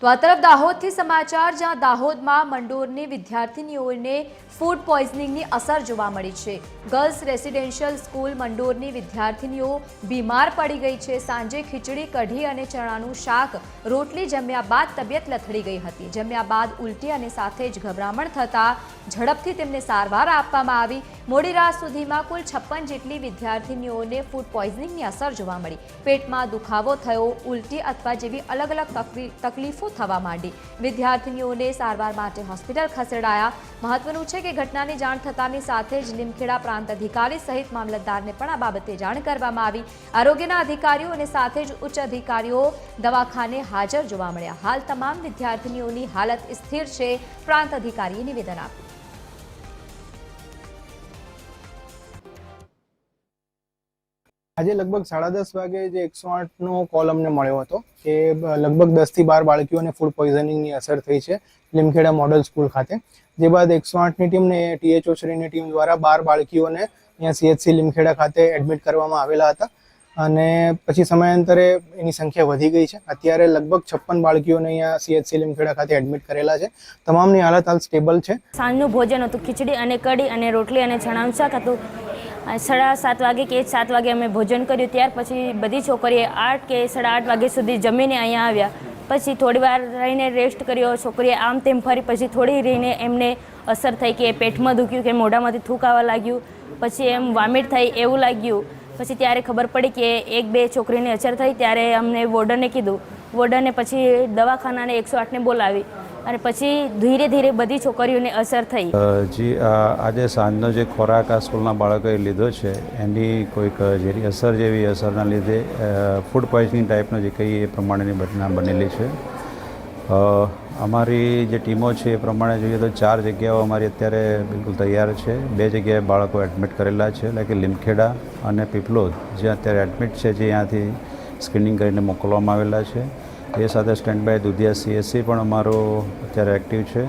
તો આ તરફ દાહોદથી સમાચાર, જ્યાં દાહોદમાં મંડોરની વિદ્યાર્થીનીઓને ફૂડ પોઈઝનિંગની અસર જોવા મળી છે. ગર્લ્સ રેસિડેન્શિયલ સ્કૂલ મંડોરની વિદ્યાર્થીનીઓ બીમાર પડી ગઈ છે. સાંજે ખીચડી, કઢી અને ચણાનું શાક, રોટલી જમ્યા બાદ તબિયત લથડી ગઈ હતી. જમ્યા બાદ ઉલટી અને સાથે જ ગભરામણ થતાં ઝડપથી તેમને સારવાર આપવામાં આવી. મોડી રાત સુધીમાં કુલ 56 જેટલી વિદ્યાર્થીનીઓને ફૂડ પોઈઝનિંગની અસર જોવા મળી. પેટમાં દુખાવો થયો, ઉલટી અથવા જેવી અલગ અલગ તકલીફો થવા માંડી. વિદ્યાર્થીનીઓને સારવાર માટે હોસ્પિટલ ખસેડાયા. મહત્વનું છે કે ઘટનાની જાણ થતાની સાથે જ લીમખેડા પ્રાંત અધિકારી સહિત મામલતદારને પણ આ બાબતે જાણ કરવામાં આવી. આરોગ્યના અધિકારીઓ અને સાથે જ ઉચ્ચ અધિકારીઓ દવાખાને હાજર જોવા મળ્યા. હાલ તમામ વિદ્યાર્થીનીઓની હાલત સ્થિર છે, પ્રાંત અધિકારીએ નિવેદન આપ્યું. આજે લગભગ 10:30 વાગે જે 108નો કોલ અમને મળ્યો હતો કે લગભગ 10 થી 12 બાળકીઓને ફૂડ પોઈઝનિંગની અસર થઈ છે લીમખેડા મોડલ સ્કૂલ ખાતે. જે બાદ 108ની ટીમને THO શ્રીની ટીમ દ્વારા 12 બાળકીઓને અહીંયા CHC લીમખેડા ખાતે એડમિટ કરવામાં આવેલા હતા અને પછી સમયાંતરે એની સંખ્યા વધી ગઈ છે. અત્યારે લગભગ 56 બાળકીઓને અહીંયા CHC લીમખેડા ખાતે એડમિટ કરેલા છે. તમામની હાલત હાલ સ્ટેબલ છે. સાંજનું ભોજન હતું, ખીચડી અને કઢી અને રોટલી અને ચણાનું શાક હતું. 7:30 વાગે કે 7 વાગે અમે ભોજન કર્યું. ત્યાર પછી બધી છોકરીએ 8 કે 8:30 વાગે સુધી જમીને અહીંયા આવ્યા. પછી થોડી વાર રહીને રેસ્ટ કર્યો. છોકરીએ આમ તેમ ફરી પછી થોડી રહીને એમને અસર થઈ કે પેટમાં દુખ્યું, કે મોઢામાંથી થૂંક આવવા લાગ્યું, પછી એમ વોમિટ થઈ એવું લાગ્યું. પછી ત્યારે ખબર પડી કે 1-2 છોકરીને અસર થઈ. ત્યારે અમને વોર્ડને કીધું. વોર્ડને પછી દવાખાનાને 108ને બોલાવી અને પછી ધીરે ધીરે બધી છોકરીઓને અસર થઈ. આજે સાંજનો જે ખોરાક આ સ્કૂલના બાળકોએ લીધો છે એની કોઈક ઝેરી અસર જેવી અસરના લીધે ફૂડ પોઈઝનિંગ ટાઈપનો જે કહીએ એ પ્રમાણેની ઘટના બનેલી છે. અમારી જે ટીમો છે એ પ્રમાણે જોઈએ તો 4 જગ્યાઓ અમારી અત્યારે બિલકુલ તૈયાર છે. 2 જગ્યાએ બાળકો એડમિટ કરેલા છે, એટલે કે લીમખેડા અને પીપલોદ જે અત્યારે એડમિટ છે, જે ત્યાંથી સ્ક્રીનિંગ કરીને મોકલવામાં આવેલા છે. એ સાથે સ્ટેન્ડ બાય દુધિયા CHC પણ અમારો અત્યારે એક્ટિવ છે.